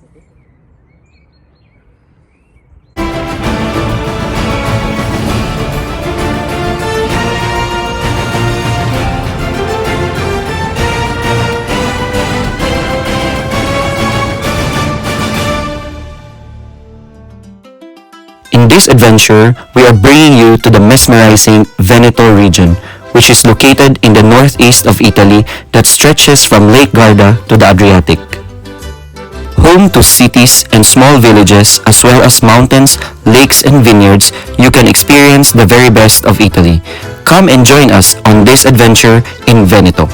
In this adventure, we are bringing you to the mesmerizing Veneto region, which is located in the northeast of Italy that stretches from Lake Garda to the Adriatic. Home to cities and small villages as well as mountains, lakes and vineyards, you can experience the very best of Italy. Come and join us on this adventure in Veneto.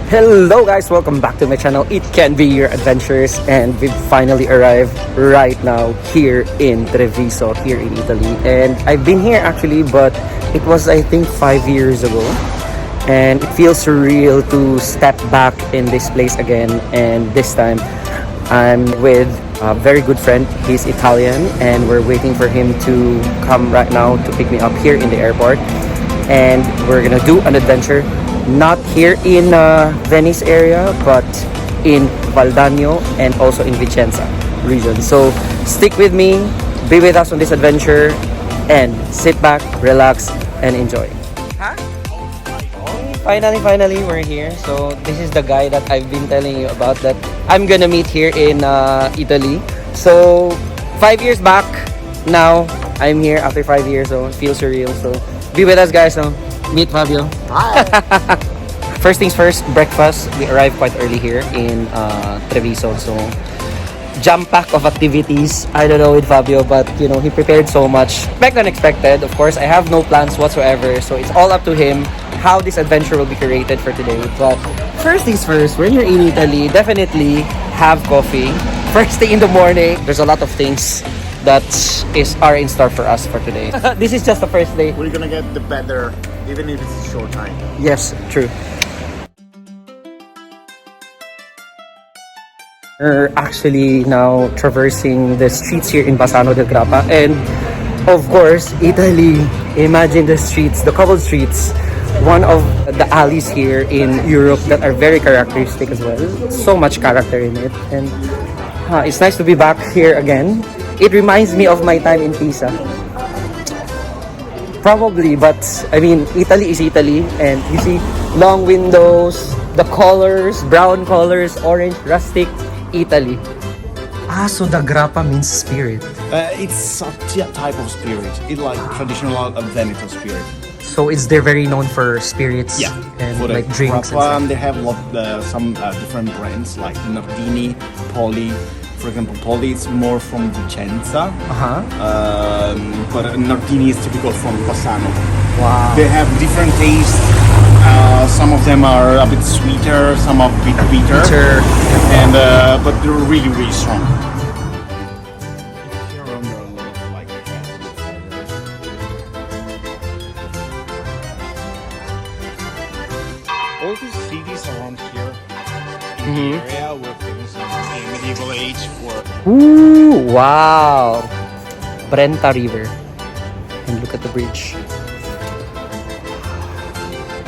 Hello guys, welcome back to my channel. It can be your adventures, and we've finally arrived right now here in Treviso, here in Italy. And I've been here actually, but it was I think 5 years ago, and it feels surreal to step back in this place again. And this time I'm with a very good friend. He's Italian, and we're waiting for him to come right now to pick me up here in the airport, and we're gonna do an adventure not here in Venice area, but in Valdagno and also in Vicenza region. So stick with me, be with us on this adventure, and sit back, relax, and enjoy. Huh? Finally, we're here. So this is the guy that I've been telling you about that I'm gonna meet here in Italy. So 5 years back, now I'm here after 5 years, so it feels surreal. So be with us guys. So meet Fabio. Hi. First things first, breakfast. We arrived quite early here in Treviso, so jam-pack of activities. I don't know with Fabio, but you know, he prepared so much. Expect unexpected. Of course, I have no plans whatsoever, so it's all up to him how this adventure will be created for today. But first things first, when you're in Italy, definitely have coffee. First thing in the morning, there's a lot of things that are in store for us for today. This is just the first day. We're gonna get the better, even if it's a short time. Yes, true. We're actually now traversing the streets here in Bassano del Grappa, and of course, Italy. Imagine the streets, the cobbled streets. One of the alleys here in Europe that are very characteristic as well. So much character in it, and it's nice to be back here again. It reminds me of my time in Pisa. Probably, but I mean, Italy is Italy, and you see long windows, the colors, brown colors, orange, rustic, Italy. So the grappa means spirit. It's a type of spirit. It's like traditional Veneto spirit. So they're very known for spirits, Yeah, and for like the drinks and grappa, stuff. they have some different brands like Nardini, Poli. For example, Poli is more from Vicenza, but Nardini is typical from Bassano. Wow. They have different tastes. Some of them are a bit sweeter, some are a bit bitter, and but they're really, really strong. All these cities around here in the area were famous in the medieval age for. Ooh, wow. Brenta River. And look at the bridge.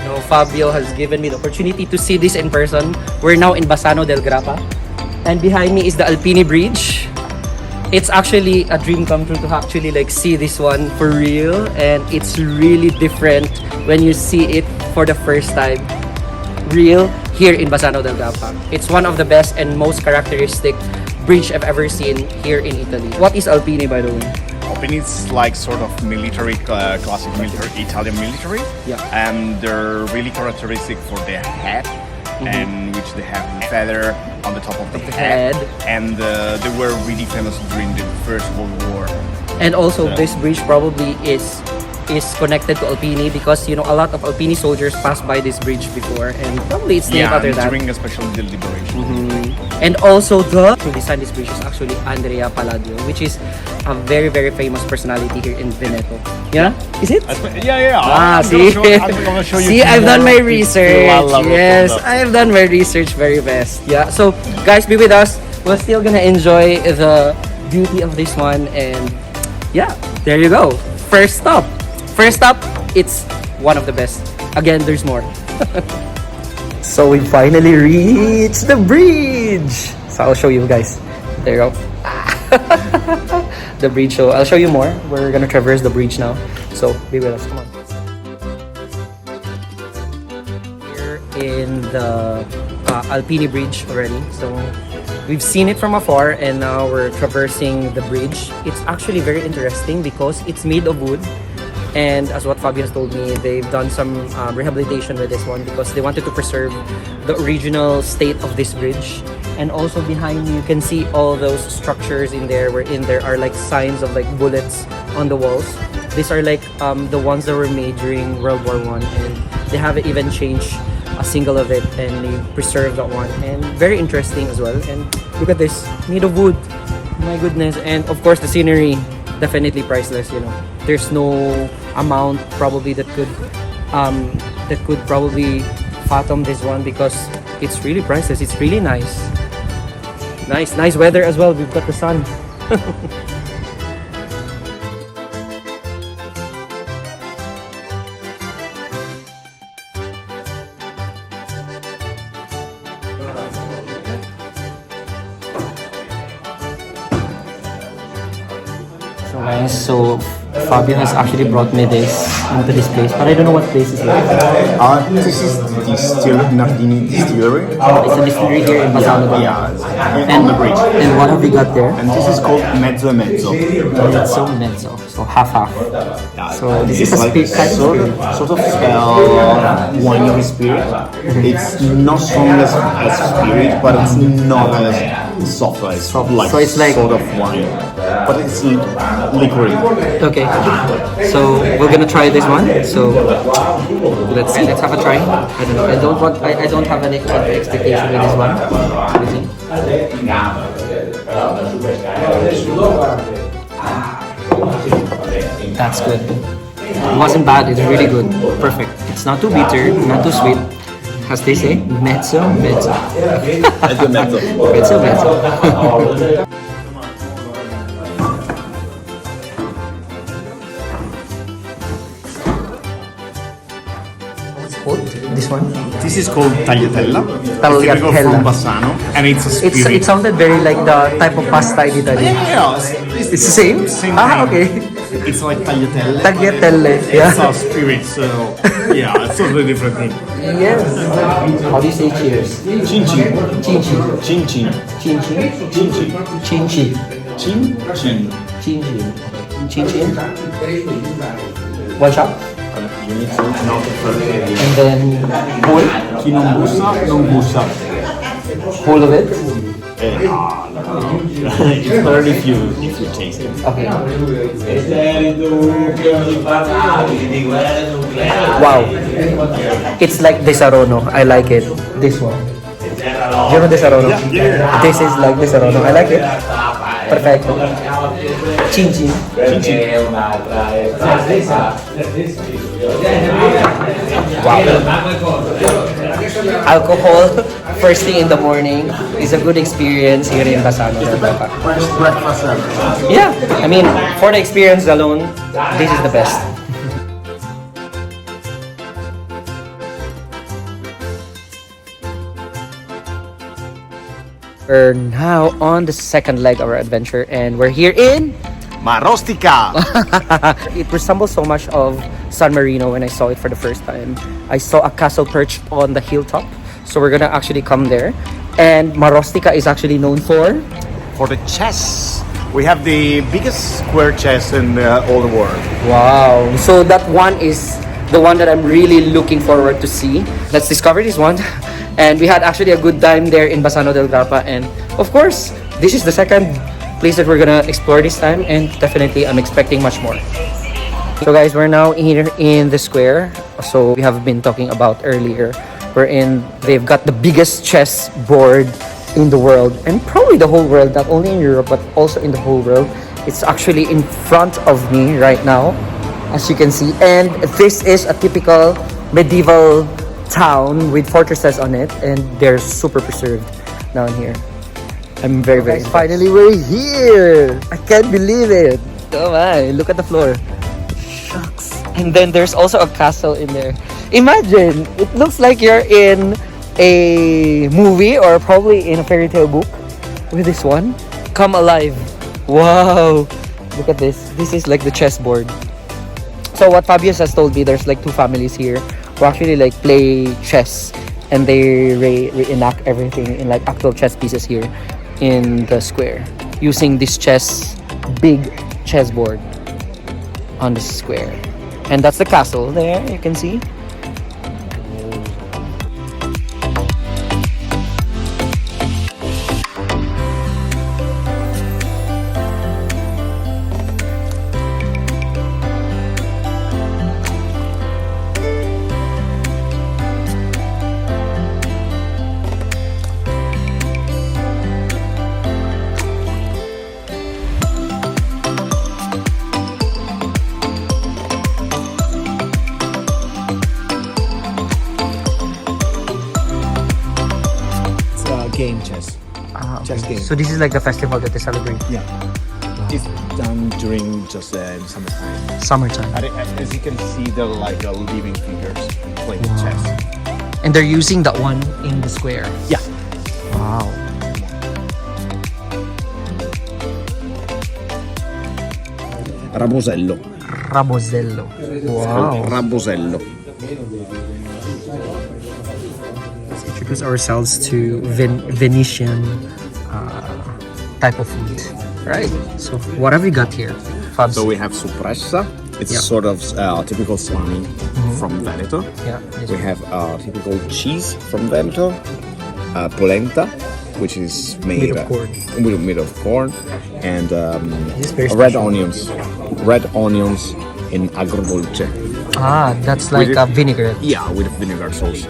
No, Fabio has given me the opportunity to see this in person. We're now in Bassano del Grappa, and behind me is the Alpini Bridge. It's actually a dream come true to actually like see this one for real, and it's really different when you see it for the first time real here in Bassano del Grappa. It's one of the best and most characteristic bridge I've ever seen here in Italy. What is Alpini, by the way? Alpini is like sort of military, classic military, Italian military. Yeah. And they're really characteristic for their head, and which they have a feather on the top of the head. And they were really famous during the First World War. And also, this bridge probably is is connected to Alpini because you know a lot of Alpini soldiers passed by this bridge before, and probably it's named after that. during especially the liberation. And also the who designed this bridge is actually Andrea Palladio, which is a very famous personality here in Veneto. Yeah, is it? Yeah. Ah, I'm see, gonna show you see, I've done my tomorrow. research. Yes, I have done my research very best. Yeah, so guys, be with us. We're still gonna enjoy the beauty of this one, and yeah, there you go. First stop, it's one of the best. Again, there's more. So we finally reached the bridge. So I'll show you guys. There you go. The bridge. So I'll show you more. We're gonna traverse the bridge now. So be with us. Come on. We're in the Alpini Bridge already. So we've seen it from afar, and now we're traversing the bridge. It's actually very interesting because it's made of wood. And as what Fabio has told me, they've done some rehabilitation with this one because they wanted to preserve the original state of this bridge. And also behind me, you can see all those structures in there, wherein there are like signs of like bullets on the walls. These are like the ones that were made during World War I, and they haven't even changed a single of it, and they preserved that one. And very interesting as well. And look at this, made of wood. My goodness. And of course the scenery, definitely priceless. You know, there's no amount probably that could probably fathom this one because it's really priceless. It's really nice weather as well. We've got the sun. So Fabio has actually brought me this into this place, but I don't know what place is it. This is the Nardini distillery. It's a distillery here in Bassano. Yeah, on the bridge. And what have we got there? And this is called mezzo e mezzo. Mezzo, so half. Yeah, So this it's is a like kind of sort of wine spirit. It's not strong as spirit, but it's not as soft as like, so it's like sort of wine, but it's liquid. Okay, so we're gonna try this one. So let's see. Let's have a try. I don't know. I don't have any expectation with this one. Let's see. That's good. It wasn't bad. It's really good. Perfect. It's not too bitter, not too sweet. As they say, mezzo. Mezzo. This one? This is called tagliatella. Tagliatella. Typical from Bassano, and it's a spirit. It sounded very like the type of pasta in Italy. Yeah, It's the same? Same Ah, thing. okay. It's like tagliatelle. Tagliatelle, yeah. It's a spirit, so yeah, it's totally different thing. Yes. How do you say cheers? Chinchi. Chinchi. Chinchi. Chinchi. Chinchi. Chinchi. Chinchi. Chinchi. One shot. You need to not And then whole. Chi non bussa, non bussa. Whole of it. It's better if you taste it. Okay. Wow. It's like Desarono. I like it. This one. Do you know Desarono? Yeah. This is like Desarono. I like it. Perfecto. Chin. Wow. Alcohol first thing in the morning is a good experience here in Bassano. First breakfast ever. Yeah, I mean, for the experience alone, this is the best. We're now on the second leg of our adventure, and we're here in Marostica. It resembles so much of San Marino when I saw it for the first time. I saw a castle perched on the hilltop, so we're gonna actually come there. And Marostica is actually known for For the chess, we have the biggest square chess in all the world. wow. So that one is the one that I'm really looking forward to see. Let's discover this one. And we had actually a good time there in Bassano del Grappa, and of course, this is the second place that we're gonna explore this time, and definitely I'm expecting much more. So guys, we're now here in the square. So we have been talking about earlier, wherein they've got the biggest chess board in the world, and probably the whole world, not only in Europe but also in the whole world. It's actually in front of me right now, as you can see, and this is a typical medieval town with fortresses on it, and they're super preserved down here. I'm very impressed. Finally, we're here! I can't believe it! Oh my, look at the floor. Shucks. And then there's also a castle in there. Imagine, it looks like you're in a movie or probably in a fairy tale book with this one. Come alive. Wow. Look at this. This is like the chessboard. So what Fabio has told me, there's like two families here who actually like play chess, and they reenact everything in like actual chess pieces here in the square using this big chessboard on the square. And that's the castle there, you can see. Game chess. Chess game. So this is like the festival that they celebrate. Yeah. It's done during just summertime. Summertime. As you can see, they're like living figures playing chess. And they're using that one in the square. Yeah. Wow. Rabosello. Rabosello. Wow. Rabosello. Let's introduce ourselves to Venetian type of food. Right. So what have we got here, Fabs? So we have sorpresa. It's sort of typical salami from Veneto. Yeah. We have typical cheese from Veneto. Polenta, which is made of corn, and red onions. Red onions in agrodolce. Ah, that's like a vinaigrette. Yeah, with vinegar sauce.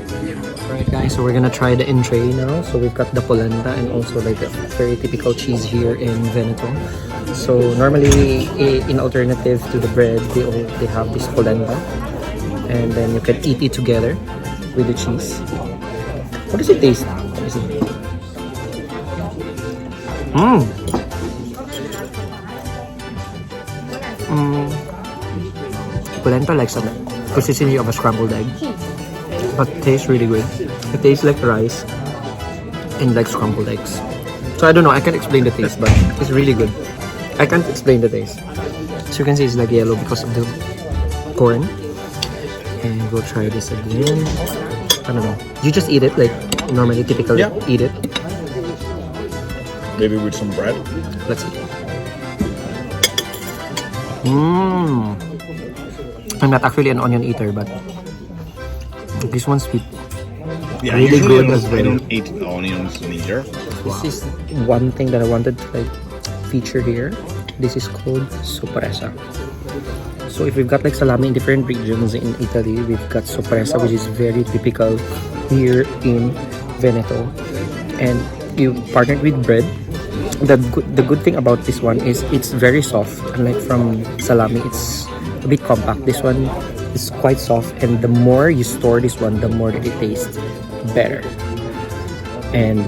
Right guys, so we're gonna try the entree now. So we've got the polenta and also like a very typical cheese here in Veneto. So normally, in alternative to the bread, they have this polenta, and then you can eat it together with the cheese. What does it taste? What is it? Polenta like some consistency of a scrambled egg, but tastes really good. It tastes like rice and like scrambled eggs. So I don't know, I can't explain the taste, but it's really good. I can't explain the taste. So you can see it's like yellow because of the corn. And we'll try this again. I don't know. You just eat it like normally, typically eat it. Maybe with some bread. Let's see. I'm not actually an onion eater, but this one's sweet. Yeah, really usually good as well. I don't eat onions neither. Wow. This is one thing that I wanted to like feature here. This is called sorpresa. So if we've got like salami in different regions in Italy, we've got sorpresa, which is very typical here in Veneto, and you partnered with bread. The good thing about this one is it's very soft. Unlike from salami, it's a bit compact. This one is quite soft, and the more you store this one, the more that it tastes better. And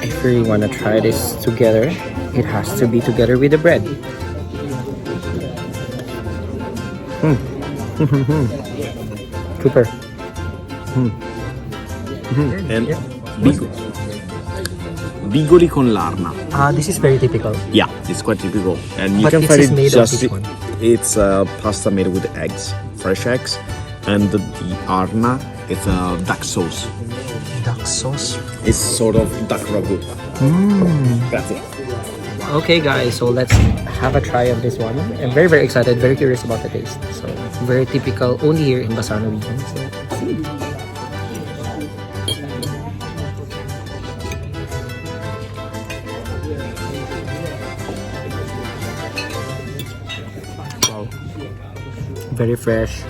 if we want to try this together, it has to be together with the bread. Super. And bigoli con l'arna. This is very typical. Yeah, it's quite typical. And you But can this find is it made of just which one? it's pasta made with eggs, fresh eggs, and the arna, it's a duck sauce. Duck sauce. It's sort of duck ragu. That's it. Okay guys, so let's have a try of this one. I'm very excited, very curious about the taste. So very typical, only here in Veneto Region. So let's see. Wow. Very fresh.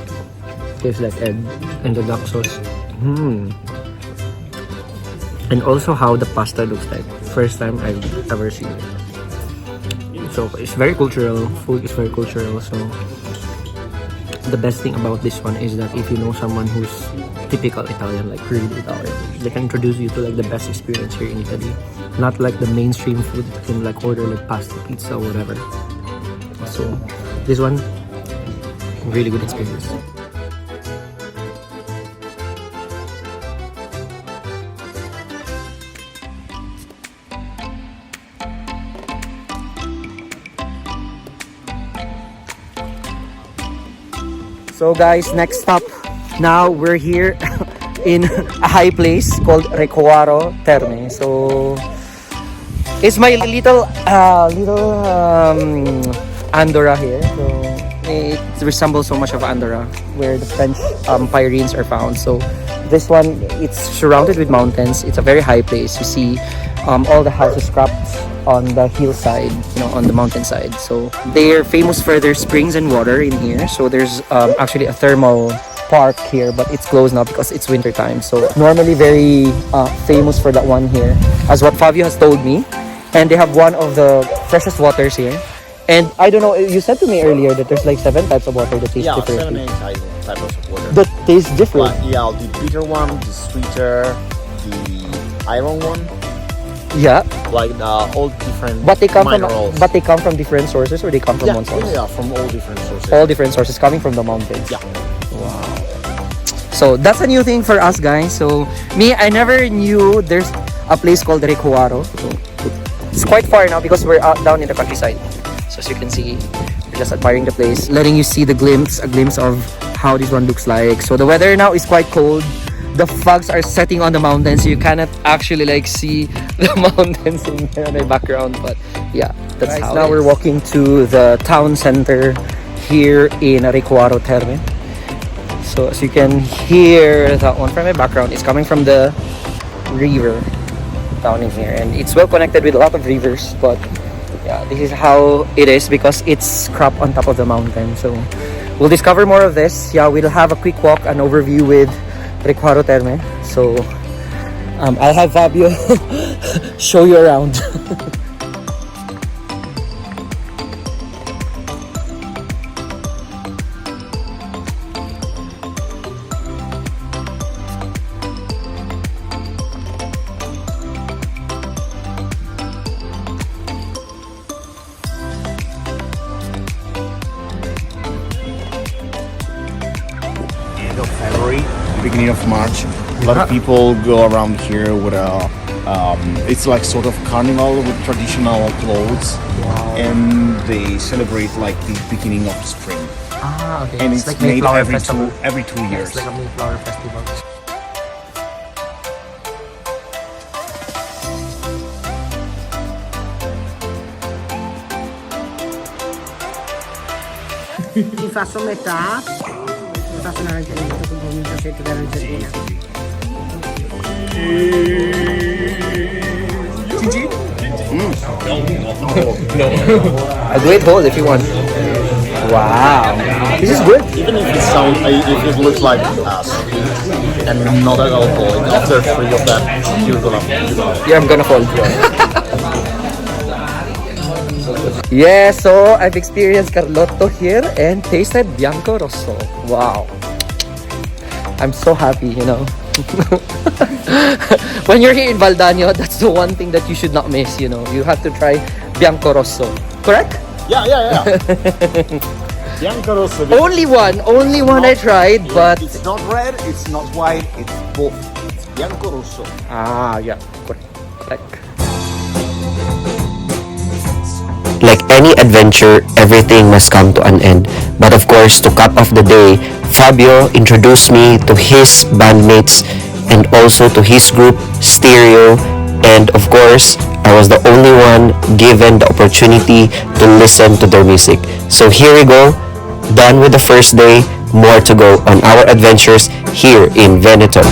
Tastes like egg and the duck sauce. And also how the pasta looks like. First time I've ever seen it. So it's very cultural. Food is very cultural. So the best thing about this one is that if you know someone who's typical Italian, like really Italian, they can introduce you to like the best experience here in Italy. Not like the mainstream food that you can like order like pasta, pizza, whatever. So this one, really good experience. So guys, next stop. Now we're here in a high place called Recoaro Terme. So it's my little Andorra here. So it resembles so much of Andorra, where the French Pyrenees are found. So this one, it's surrounded with mountains. It's a very high place. You see all the houses scrapped on the hillside, on the mountainside. So they're famous for their springs and water in here. So there's actually a thermal park here, but it's closed now because it's winter time. So normally very famous for that one here, as what Fabio has told me. And they have one of the freshest waters here. And I don't know, you said to me earlier that there's like 7 types of water that taste different. 7, 8 types of water. That taste different. But, the bitter one, the sweeter, the iron one. Yeah. Like all different But they come minerals. from different sources, or they come from one source? Yeah, from all different sources. All different sources coming from the mountains. Yeah. Wow. So that's a new thing for us, guys. So me, I never knew there's a place called Recoaro. It's quite far now because we're out down in the countryside. So as you can see, we're just admiring the place, letting you see a glimpse of how this one looks like. So the weather now is quite cold. The fogs are setting on the mountains, so you cannot actually like see the mountains in the background. But yeah, that's how. Now we're walking to the town center here in Recoaro Terme. So as you can hear that one from my background, it's coming from the river down in here, and it's well connected with a lot of rivers. But yeah, this is how it is because it's crop on top of the mountain. So we'll discover more of this. Yeah, we'll have a quick walk, an overview with Recoaro Terme. So I'll have Fabio show you around. End of February, beginning of March. A lot of people go around here with it's like sort of carnival with traditional clothes. Wow. And they celebrate like the beginning of spring. Ah, okay. And it's like made Mayflower every Festival. every 2 years. It's like a Mayflower Festival. Ti faccio metà, ti faccio un'aranciolina, dopo un pezzetto di aranciolina. A great hole if you want. Wow, this is good. Even if it looks like sweet and not at all boiled, after 3 of that, you're gonna Yeah, I'm gonna fall. Yeah, so I've experienced Carlotto here and tasted Bianco Rosso. Wow. I'm so happy, When you're here in Valdaño, that's the one thing that you should not miss, You have to try Bianco Rosso. Correct? Yeah. Bianco Rosso. Only one I tried, but... It's not red, it's not white, it's both. It's Bianco Rosso. Ah, yeah. Correct. Like any adventure, everything must come to an end. But of course, to cap off the day, Fabio introduced me to his bandmates and also to his group, Stereo. And of course, I was the only one given the opportunity to listen to their music. So here we go, done with the first day, more to go on our adventures here in Veneto.